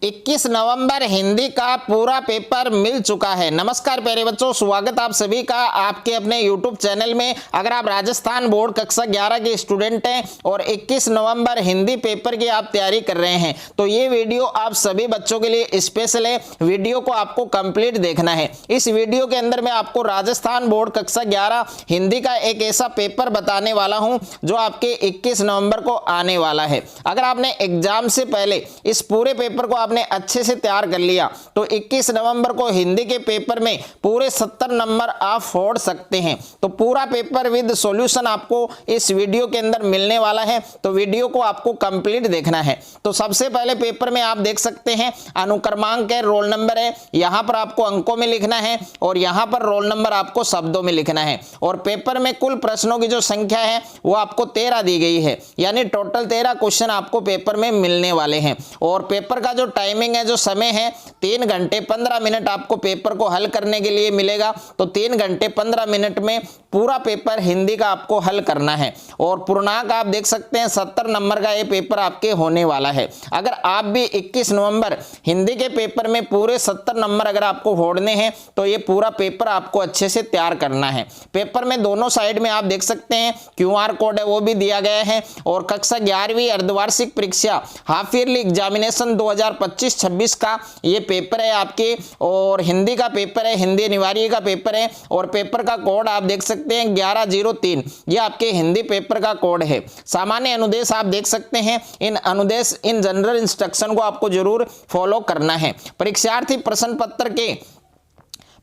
21 नवंबर हिंदी का पूरा पेपर मिल चुका है। नमस्कार प्यारे बच्चों, स्वागत आप सभी का आपके अपने YouTube चैनल में। अगर आप राजस्थान बोर्ड कक्षा 11 के स्टूडेंट हैं और 21 नवंबर हिंदी पेपर की आप तैयारी कर रहे हैं तो ये वीडियो आप सभी बच्चों के लिए स्पेशल है। वीडियो को आपको कंप्लीट देखना है। इस वीडियो के अंदर मैं आपको राजस्थान बोर्ड कक्षा 11 हिंदी का एक ऐसा पेपर बताने वाला हूं जो आपके 21 नवंबर को आने वाला है। अगर आपने एग्जाम से पहले इस पूरे पेपर को आपने अच्छे से तैयार कर लिया तो 21 नवंबर को हिंदी के पेपर में पूरे 70 नंबर आप फोड़ सकते हैं। तो पूरा पेपर विद सॉल्यूशन आपको इस वीडियो के अंदर मिलने वाला है, तो वीडियो को आपको कंप्लीट देखना है। तो सबसे पहले पेपर में आप देख सकते हैं अनुक्रमांक है, रोल नंबर है, यहां पर आपको अंकों में लिखना है और यहां पर रोल नंबर आपको शब्दों में लिखना है। और पेपर में कुल प्रश्नों की जो संख्या है वो आपको 13 दी गई है, यानी टोटल 13 क्वेश्चन आपको पेपर में मिलने वाले हैं। और पेपर का जो टाइमिंग है, जो समय है, 3 घंटे 15 मिनट आपको पेपर को हल करने के लिए मिलेगा। तो 3 घंटे 15 मिनट में पूरा पेपर हिंदी का आपको हल करना है। और पूर्णांक आप देख सकते हैं 70 नंबर का ये पेपर आपके होने वाला है। अगर आप भी 21 नवंबर हिंदी के पेपर में पूरे 70 नंबर अगर आपको फोड़ने हैं तो ये पूरा पेपर आपको अच्छे से तैयार करना है। पेपर में दोनों साइड में आप देख सकते हैं QR कोड है, वो भी दिया गया है। और कक्षा 11वीं अर्धवार्षिक परीक्षा हाफ ईयरली एग्जामिनेशन 2025-26 का ये पेपर है आपके, और हिंदी का पेपर है, हिंदी अनिवार्य का पेपर है। और पेपर का कोड आप देख सकते हैं 1103, ये आपके हिंदी पेपर का कोड है। सामान्य अनुदेश आप देख सकते हैं, इन अनुदेश इन जनरल इंस्ट्रक्शन को आपको जरूर फॉलो करना है। परीक्षार्थी प्रश्न पत्र के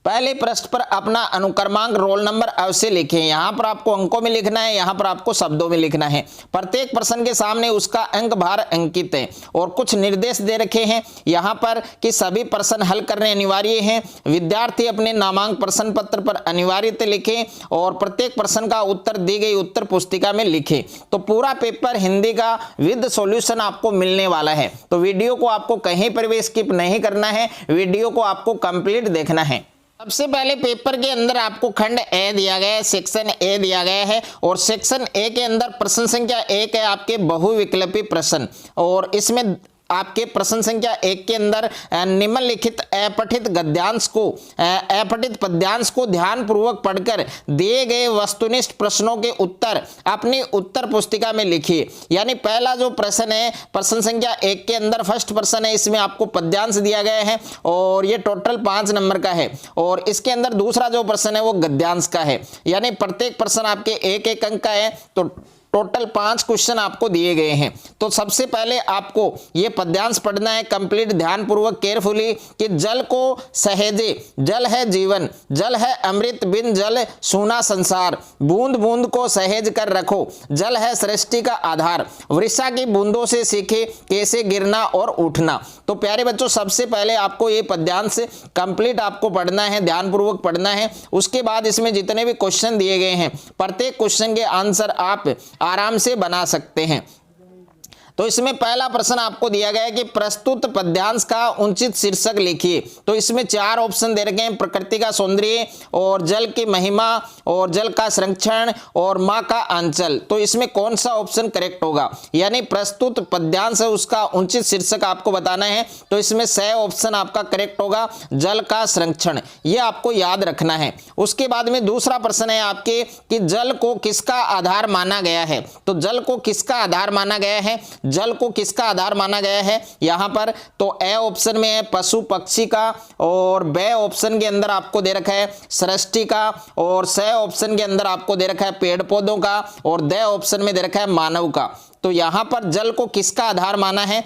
पहले पृष्ठ पर अपना अनुक्रमांक रोल नंबर अवश्य लिखें। यहां पर आपको अंकों में लिखना है, यहां पर आपको शब्दों में लिखना है। प्रत्येक प्रश्न के सामने उसका अंक भार अंकित है और कुछ निर्देश दे रखे हैं यहां पर कि सभी प्रश्न हल करने अनिवार्य हैं। विद्यार्थी अपने नामांक प्रश्न पत्र पर अनिवार्यतः लिखें और प्रत्येक प्रश्न का उत्तर दी गई उत्तर पुस्तिका में लिखें। तो पूरा पेपर हिंदी का विद सॉल्यूशन आपको मिलने वाला है। तो वीडियो को आपको कहीं पर भी स्किप नहीं करना है, वीडियो को आपको कंप्लीट देखना है। सबसे पहले पेपर के अंदर आपको खंड ए दिया गया है, सेक्शन ए दिया गया है। और सेक्शन ए के अंदर प्रश्न संख्या 1 है आपके बहुविकल्पी प्रश्न। और इसमें आपके प्रश्न संख्या 1 के अंदर निम्नलिखित अपठित पद्यांश को ध्यानपूर्वक पढ़कर दिए गए वस्तुनिष्ठ प्रश्नों के उत्तर अपनी उत्तर पुस्तिका में लिखिए। यानी पहला जो प्रश्न है प्रश्न संख्या 1 के अंदर फर्स्ट प्रश्न है, इसमें आपको पद्यांश दिया गया है और ये टोटल 5 नंबर का है। और इसके अंदर दूसरा जो प्रश्न है वो गद्यांश का है, यानी प्रत्येक प्रश्न आपके 1-1 अंक का है। तो टोटल 5 क्वेश्चन आपको दिए गए हैं। तो सबसे पहले आपको ये पद्यांश पढ़ना है कंप्लीट ध्यानपूर्वक केयरफुली कि जल को सहेजे, जल है जीवन, जल है अमृत, बिन जल सूना संसार, बूंद बूंद को सहेज कर रखो, जल है सृष्टि का आधार, वर्षा की बूंदों से सीखे कैसे गिरना और उठना। तो प्यारे बच्चों, सबसे पहले आपको ये पद्यांश कंप्लीट आपको पढ़ना है, ध्यानपूर्वक पढ़ना है। उसके बाद इसमें जितने भी क्वेश्चन दिए गए हैं प्रत्येक क्वेश्चन के आंसर आप आराम से बना सकते हैं। तो इसमें पहला प्रश्न आपको दिया गया है कि प्रस्तुत पद्यांश का उचित शीर्षक लिखिए। तो इसमें 4 ऑप्शन दे रखे हैं, प्रकृति का सौंदर्य और जल की महिमा और जल का संरक्षण और माँ का आंचल। तो इसमें कौन सा ऑप्शन करेक्ट होगा, यानी प्रस्तुत पद्यांश है उसका उचित शीर्षक आपको बताना है। तो इसमें सही ऑप्शन आपका करेक्ट होगा, जल का संरक्षण, ये आपको याद रखना है। उसके बाद में दूसरा प्रश्न है आपके कि जल को किसका आधार माना गया है। तो जल को किसका आधार माना गया है, जल को किसका आधार माना गया है यहां पर। तो ए ऑप्शन में है पशु पक्षी का, और बे ऑप्शन के अंदर आपको दे रखा है सृष्टि का, और स ऑप्शन के अंदर आपको दे रखा है पेड़ पौधों का, और द ऑप्शन में दे रखा है मानव का। तो यहां पर जल को किसका आधार माना है,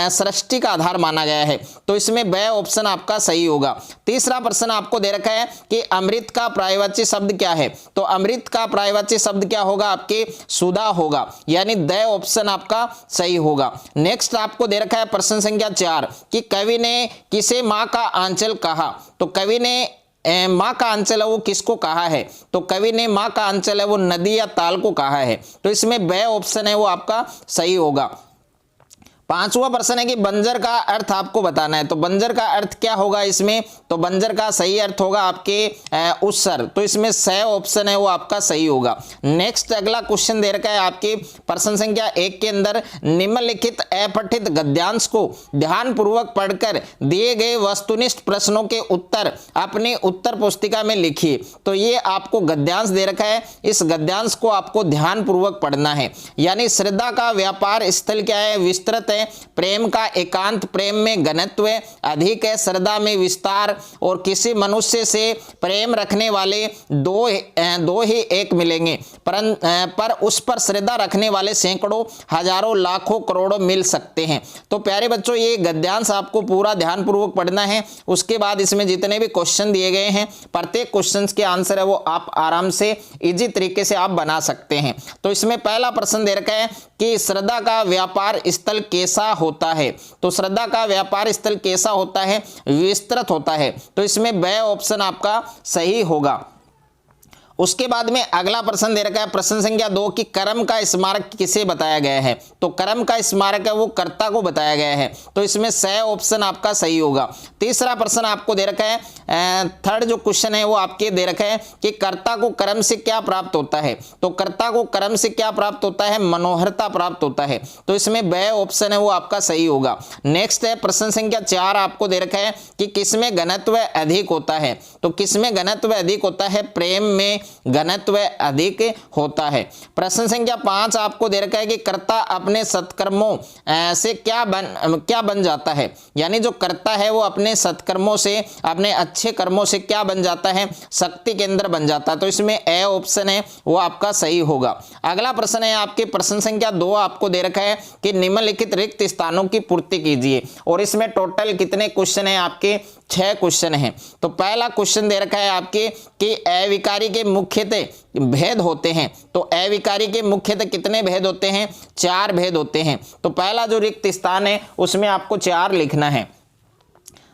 सृष्टि का आधार माना गया है। तो इसमें बे ऑप्शन आपका सही होगा। तीसरा प्रश्न आपको दे रखा है कि अमृत का पर्यायवाची शब्द क्या है। तो अमृत का पर्यायवाची शब्द क्या होगा आपके, सुधा होगा, यानी द ऑप्शन आपका सही होगा। नेक्स्ट आपको दे रखा है प्रश्न संख्या 4 कि कवि ने किसे माँ का आंचल कहा। तो कवि ने माँ का अंचल है वो किसको कहा है। तो कवि ने माँ का अंचल है वो नदी या ताल को कहा है। तो इसमें बे ऑप्शन है वो आपका सही होगा। पांचवा प्रश्न है कि बंजर का अर्थ आपको बताना है। तो बंजर का अर्थ क्या होगा इसमें, तो बंजर का सही अर्थ होगा आपके उत्सर। तो इसमें स ऑप्शन है वो आपका सही होगा। नेक्स्ट अगला क्वेश्चन दे रखा है आपके प्रश्न संख्या 1 के अंदर, निम्नलिखित अपठित गद्यांश को ध्यानपूर्वक पढ़कर दिए गए वस्तुनिष्ठ प्रश्नों के उत्तर अपनी उत्तर पुस्तिका में लिखिए। तो ये आपको गद्यांश दे रखा है, इस गद्यांश को आपको ध्यानपूर्वक पढ़ना है। यानी श्रद्धा का व्यापार स्थल क्या है, विस्तृत है। प्रेम का एकांत, प्रेम में घनत्व अधिक है, श्रद्धा में विस्तार। और किसी मनुष्य से प्रेम रखने वाले दो ही एक मिलेंगे, पर उस पर श्रद्धा रखने वाले सैकड़ों, हजारों, लाखों, करोड़ों मिल सकते हैं। तो प्यारे बच्चों ये गद्यांश आपको पूरा ध्यानपूर्वक पढ़ना है। उसके बाद इसमें जितने भी क्वेश्चन दिए गए हैं, प्रत्येक क्वेश्चन के आंसर है वो आप आराम से इजी तरीके से आप बना सकते हैं। तो इसमें पहला प्रश्न दे रखा है कि श्रद्धा का व्यापार स्थल कैसा होता है। तो श्रद्धा का व्यापार स्थल कैसा होता है, विस्तृत होता है। तो इसमें ब ऑप्शन आपका सही होगा। उसके बाद में अगला प्रश्न दे रखा है प्रश्न संख्या 2 कि कर्म का स्मारक किसे बताया गया है। तो कर्म का स्मारक है वो कर्ता को बताया गया है। तो इसमें स ऑप्शन आपका सही होगा। तीसरा प्रश्न आपको दे रखा है, थर्ड जो क्वेश्चन है वो आपके दे रखा है कि कर्ता को कर्म से क्या प्राप्त होता है। तो कर्ता को कर्म से क्या प्राप्त होता है, मनोहरता प्राप्त होता है। तो इसमें ब ऑप्शन है वो आपका सही होगा। नेक्स्ट है प्रश्न संख्या 4 आपको दे रखा है कि किसमें घनत्व अधिक होता है। तो किसमें घनत्व अधिक होता है, प्रेम में घनत्व अधिक होता है। प्रश्न संख्या 5 आपको दे रखा है कि कर्ता अपने सत्कर्मों से क्या बन जाता है। यानी जो कर्ता है वो अपने सत्कर्मों से, अपने अच्छे कर्मों से क्या बन जाता है, शक्ति केंद्र बन जाता है। तो इसमें ए ऑप्शन है वो आपका सही होगा। अगला प्रश्न है आपके प्रश्न संख्या 2 आपको दे रखा है कि निम्नलिखित रिक्त स्थानों की पूर्ति कीजिए। और इसमें टोटल कितने क्वेश्चन है आपके, 6 क्वेश्चन हैं। तो पहला क्वेश्चन दे रखा है आपके कि अविकारी के मुख्यतः भेद होते हैं। तो अविकारी के मुख्यतः कितने भेद होते हैं, 4 भेद होते हैं। तो पहला जो रिक्त स्थान है उसमें आपको 4 लिखना है।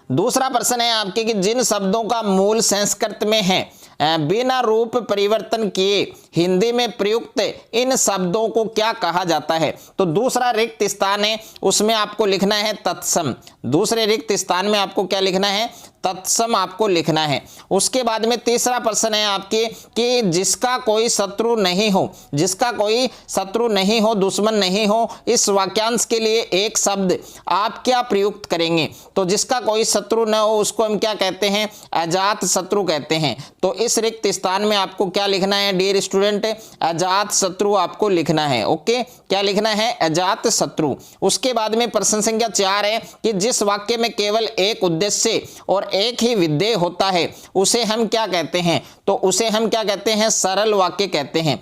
दूसरा प्रश्न है आपके कि जिन शब्दों का मूल संस्कृत में है बिना रूप परिवर्तन किए हिंदी में प्रयुक्त इन शब्दों को क्या कहा जाता है। तो दूसरा रिक्त स्थान है उसमें आपको लिखना है तत्सम। दूसरे रिक्त स्थान में आपको क्या लिखना है, तत्सम आपको लिखना है। उसके बाद में तीसरा प्रश्न है आपके कि जिसका कोई शत्रु नहीं हो, जिसका कोई शत्रु नहीं हो, दुश्मन नहीं हो, इस वाक्यांश के लिए एक शब्द आप क्या प्रयुक्त करेंगे। तो जिसका कोई शत्रु न हो उसको हम क्या कहते हैं, अजात शत्रु कहते हैं। तो इस रिक्त स्थान में आपको क्या लिखना है डियर स्टूडेंट, अजात शत्रु आपको लिखना है। ओके, क्या लिखना है, अजात शत्रु। उसके बाद में प्रश्न संख्या 4 है कि जिस वाक्य में केवल एक उद्देश्य और एक ही विधेय होता है उसे हम क्या कहते हैं। तो उसे हम क्या कहते हैं, सरल वाक्य कहते हैं।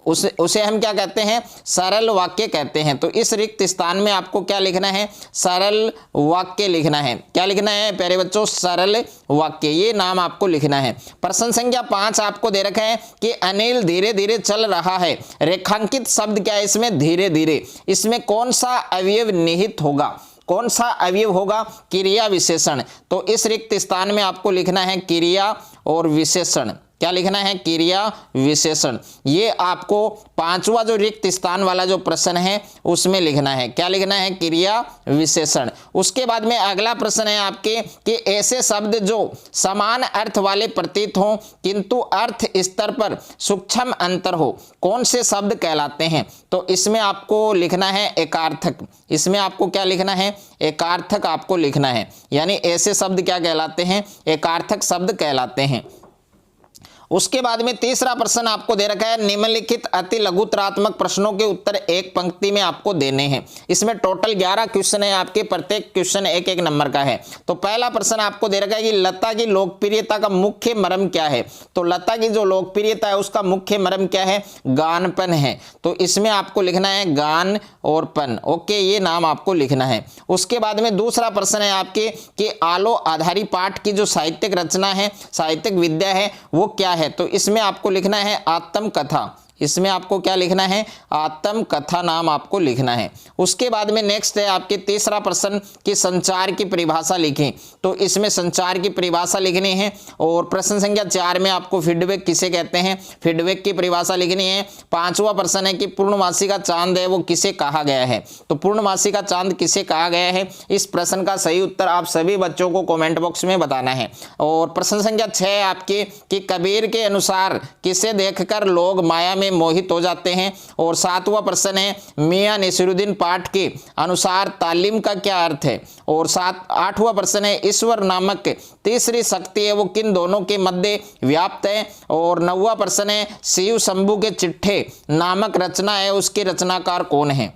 उसे हम क्या कहते हैं, सरल वाक्य कहते हैं। तो इस रिक्त स्थान में आपको क्या लिखना है, सरल वाक्य लिखना है। क्या लिखना है प्यारे बच्चों, सरल वाक्य, ये नाम आपको लिखना है। प्रश्न संख्या 5 आपको दे रखा है कि अनिल धीरे धीरे चल रहा है। रेखांकित शब्द क्या है इसमें, धीरे धीरे। इसमें कौन सा अवयव निहित होगा, कौन सा अवयव होगा, क्रिया विशेषण। तो इस रिक्त स्थान में आपको लिखना है क्रिया और विशेषण। क्या लिखना है, क्रिया विशेषण। ये आपको 5वां जो रिक्त स्थान वाला जो प्रश्न है उसमें लिखना है। क्या लिखना है, क्रिया विशेषण। उसके बाद में अगला प्रश्न है आपके कि ऐसे शब्द जो समान अर्थ वाले प्रतीत हों किंतु अर्थ स्तर पर सूक्ष्म अंतर हो, कौन से शब्द कहलाते हैं। तो इसमें आपको लिखना है एकार्थक। इसमें आपको क्या लिखना है, एकार्थक आपको लिखना है। यानी ऐसे शब्द क्या कहलाते हैं, एकार्थक शब्द कहलाते हैं। उसके बाद में तीसरा प्रश्न आपको दे रखा है निम्नलिखित अति लघुतरात्मक प्रश्नों के उत्तर एक पंक्ति में आपको देने हैं। इसमें टोटल 11 क्वेश्चन है आपके, प्रत्येक क्वेश्चन 1-1 नंबर का है। तो पहला प्रश्न आपको दे रखा है कि लता की लोकप्रियता का मुख्य मर्म क्या है। तो लता की जो लोकप्रियता है उसका मुख्य मर्म क्या है, गानपन है। तो इसमें आपको लिखना है गान और पन। ओके, ये नाम आपको लिखना है। उसके बाद में दूसरा प्रश्न है आपके कि आलो आधारी पाठ की जो साहित्यिक रचना है, साहित्यिक विद्या है वो क्या है। तो इसमें आपको लिखना है आत्मकथा। इसमें आपको क्या लिखना है, आत्मकथा नाम आपको लिखना है। उसके बाद में नेक्स्ट है आपके तीसरा प्रश्न कि संचार की परिभाषा लिखें। तो इसमें संचार की परिभाषा लिखनी है। और प्रश्न संख्या 4 में आपको फीडबैक किसे कहते हैं, फीडबैक की परिभाषा लिखनी है। पांचवा प्रश्न है कि पूर्णमासी का चांद है वो किसे कहा गया है। तो पूर्णमासी का चांद किसे कहा गया है, इस प्रश्न का सही उत्तर आप सभी बच्चों को कमेंट बॉक्स में बताना है। और प्रश्न संख्या 6 आपके कि कबीर के अनुसार किसे देखकर लोग माया में मोहित हो जाते हैं। और 7वां प्रश्न है मियां नसीरुद्दीन पाठ के अनुसार तालीम का क्या अर्थ है। और 8वां प्रश्न है ईश्वर नामक तीसरी शक्ति है वो किन दोनों के मध्य व्याप्त है। और 9वां प्रश्न है शिव शंभू के चिट्ठे नामक रचना है उसके रचनाकार कौन है।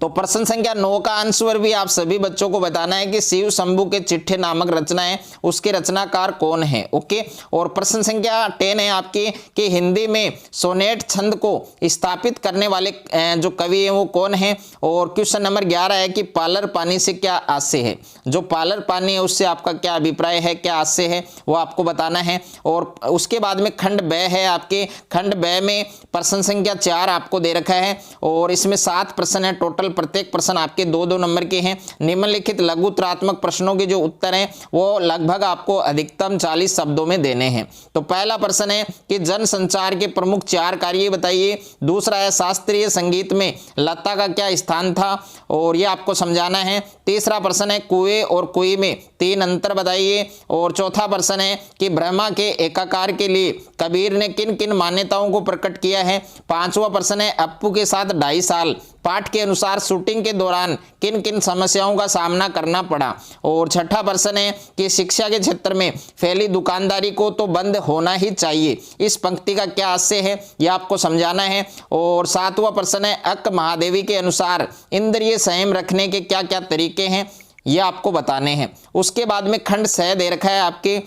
तो प्रश्न संख्या 9 का आंसर भी आप सभी बच्चों को बताना है कि शिव शंभू के चिट्ठे नामक रचना है उसके रचनाकार कौन है। ओके। और प्रश्न संख्या 10 है आपकी कि हिंदी में सोनेट छंद को स्थापित करने वाले जो कवि हैं वो कौन है। और क्वेश्चन नंबर 11 है कि पालर पानी से क्या आशय है। जो पालर पानी है उससे आपका क्या अभिप्राय है, क्या आशय है, वो आपको बताना है। और उसके बाद में खंड ब है आपके, खंड ब में प्रश्न संख्या 4 आपको दे रखा है और इसमें 7 प्रश्न है टोटल। प्रत्येक प्रश्न आपके 2-2 नंबर के हैं। निम्नलिखित लघुत्तरात्मक प्रश्नों के जो उत्तर हैं वो लगभग आपको अधिकतम 40 शब्दों में देने हैं। तो पहला प्रश्न है कि जन संचार के प्रमुख 4 कार्य बताइए। दूसरा है शास्त्रीय संगीत में लता का क्या स्थान था और ये आपको समझाना है। तीसरा प्रश्न है कुएं और कुई में 3 अंतर बताइए। और चौथा प्रश्न है कि ब्रह्मा के एकाकार के लिए कबीर ने किन किन मान्यताओं को प्रकट किया है। 5वां प्रश्न है अप्पू के साथ 2.5 साल पाठ के अनुसार शूटिंग के दौरान किन किन समस्याओं का सामना करना पड़ा। और छठा प्रश्न है कि शिक्षा के क्षेत्र में फैली दुकानदारी को तो बंद होना ही चाहिए, इस पंक्ति का क्या आशय है, यह आपको समझाना है। और 7वां प्रश्न है अक्क महादेवी के अनुसार इंद्रिय संयम रखने के क्या क्या तरीके हैं, यह आपको बताने हैं। उसके बाद में खंड 6 दे रखा है आपके।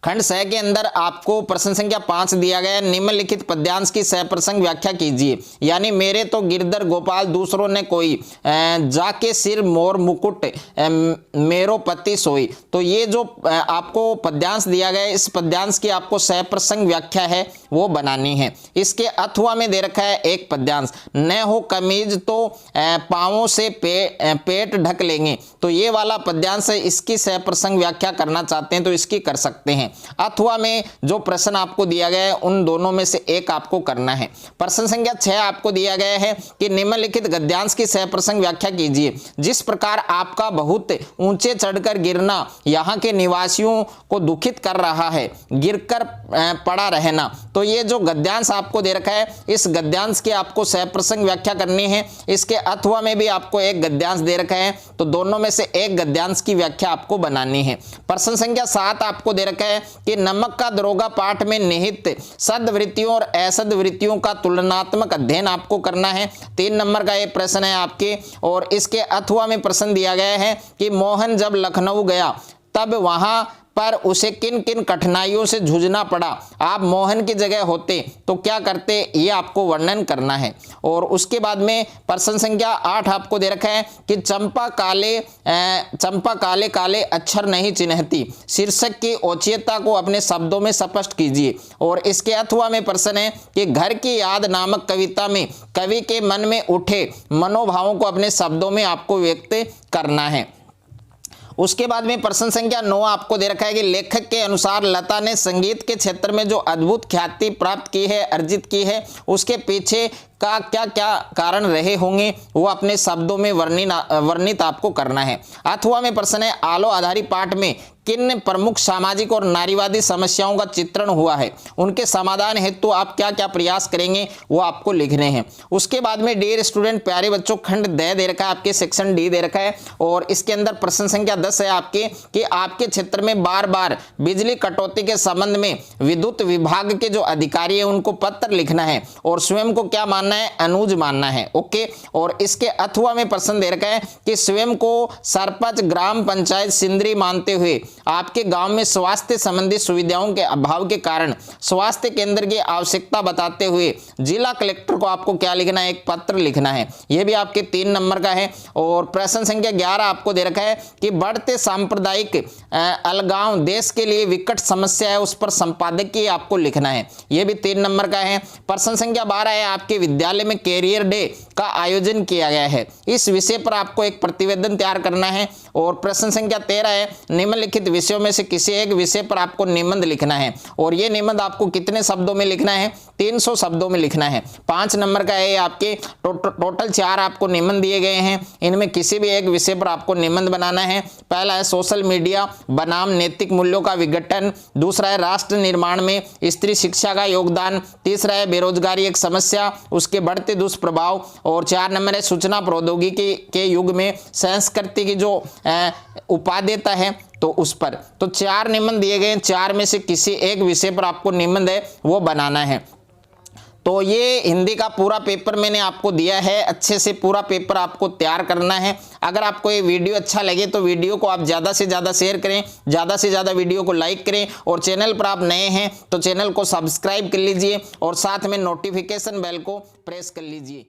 खंड 6 के अंदर आपको प्रश्न संख्या 5 दिया गया है निम्नलिखित पद्यांश की सप्रसंग व्याख्या कीजिए। यानी मेरे तो गिरधर गोपाल दूसरों ने कोई जाके सिर मोर मुकुट मेरो पति सोई। तो ये जो आपको पद्यांश दिया गया है इस पद्यांश की आपको सप्रसंग व्याख्या है वो बनानी है। इसके अथवा में दे रखा है एक पद्यांश न हो कमीज तो पांवों से पेट ढक लेंगे। तो ये वाला पद्यांश है, इसकी सप्रसंग व्याख्या करना चाहते हैं तो इसकी कर सकते हैं। अथवा में जो प्रश्न आपको दिया गया है उन दोनों में से एक आपको करना है। प्रश्न संख्या 6 आपको दिया गया है कि निम्नलिखित गद्यांश की सप्रसंग व्याख्या कीजिए। जिस प्रकार आपका बहुत ऊंचे चढ़कर गिरना यहाँ के निवासियों को दुखित कर रहा है, गिरकर पड़ा रहना। तो ये जो गद्यांश आपको दे रखा है इस गद्यांश की आपको सप्रसंग व्याख्या करनी है। इसके अथवा में भी आपको एक गद्यांश दे रखा है तो दोनों में से एक गद्यांश की व्याख्या आपको बनानी है। प्रश्न संख्या 7 आपको दे रखा है कि नमक का दरोगा पाठ में निहित सद्वृत्तियों और असद्वृत्तियों का तुलनात्मक अध्ययन आपको करना है। 3 नंबर का ये प्रश्न है आपके। और इसके अथवा में प्रश्न दिया गया है कि मोहन जब लखनऊ गया तब वहां पर उसे किन किन कठिनाइयों से जूझना पड़ा, आप मोहन की जगह होते तो क्या करते, ये आपको वर्णन करना है। और उसके बाद में प्रश्न संख्या 8 आपको दे रखा है कि चंपा काले काले अक्षर नहीं चिन्हती, शीर्षक की औचित्यता को अपने शब्दों में स्पष्ट कीजिए। और इसके अथवा में प्रश्न है कि घर की याद नामक कविता में कवि के मन में उठे मनोभावों को अपने शब्दों में आपको व्यक्त करना है। उसके बाद में प्रश्न संख्या 9 आपको दे रखा है कि लेखक के अनुसार लता ने संगीत के क्षेत्र में जो अद्भुत ख्याति प्राप्त की है, अर्जित की है, उसके पीछे का क्या क्या कारण रहे होंगे वो अपने शब्दों में वर्णित आपको करना है। अथवा में प्रश्न है आलो आधारित पाठ में किन प्रमुख सामाजिक और नारीवादी समस्याओं का चित्रण हुआ है, उनके समाधान हेतु तो आप क्या क्या प्रयास करेंगे वो आपको लिखने हैं। उसके बाद में डियर स्टूडेंट प्यारे बच्चों खंड दे रखा है आपके, सेक्शन डी दे रखा है और इसके अंदर प्रश्न संख्या 10 है आपके कि आपके क्षेत्र में बार बार बिजली कटौती के संबंध में विद्युत विभाग के जो अधिकारी है उनको पत्र लिखना है और स्वयं को क्या मानना मानना है, अनुज मानना है। ओके, और इसके अथवा में प्रश्न दे रखा है कि स्वयं को सरपंच ग्राम पंचायत सिंदरी मानते हुए आपके गांव में स्वास्थ्य संबंधी सुविधाओं के अभाव के कारण स्वास्थ्य केंद्र की आवश्यकता बताते हुए जिला कलेक्टर को आपको क्या लिखना है, एक पत्र लिखना है। यह भी आपके 3 नंबर का है। और प्रश्न संख्या 11 आपको दे रखा है कि बढ़ते सांप्रदायिक अलगाव देश के लिए विकट समस्या है, उस पर संपादकीय आपको लिखना है। यह भी 3 नंबर का है। प्रश्न संख्या 12 है, आपके विद्यालय में कैरियर डे का आयोजन किया गया है, इस विषय पर आपको एक प्रतिवेदन तैयार करना है। और प्रश्न संख्या 13 है, निम्नलिखित विषयों में से किसी एक विषय पर आपको निबंध लिखना है, और यह निबंध आपको कितने शब्दों में लिखना है, 300 शब्दों में लिखना है। 5 नंबर का है, आपके टोटल 4 आपको निबंध दिए गए हैं, इनमें किसी भी एक विषय पर आपको निबंध बनाना है। पहला है सोशल मीडिया बनाम नैतिक मूल्यों का विघटन, दूसरा है राष्ट्र निर्माण में स्त्री शिक्षा का योगदान, तीसरा है बेरोजगारी एक समस्या, उसके बढ़ते दुष्प्रभाव, और 4 नंबर है सूचना प्रौद्योगिकी के युग में संस्कृति की जो उपादेयता है तो उस पर। तो 4 निबंध दिए गए हैं, 4 में से किसी एक विषय पर आपको निबंध है वो बनाना है। तो ये हिंदी का पूरा पेपर मैंने आपको दिया है, अच्छे से पूरा पेपर आपको तैयार करना है। अगर आपको ये वीडियो अच्छा लगे तो वीडियो को आप ज़्यादा से ज़्यादा शेयर करें, ज़्यादा से ज़्यादा वीडियो को लाइक करें, और चैनल पर आप नए हैं तो चैनल को सब्सक्राइब कर लीजिए और साथ में नोटिफिकेशन बेल को प्रेस कर लीजिए।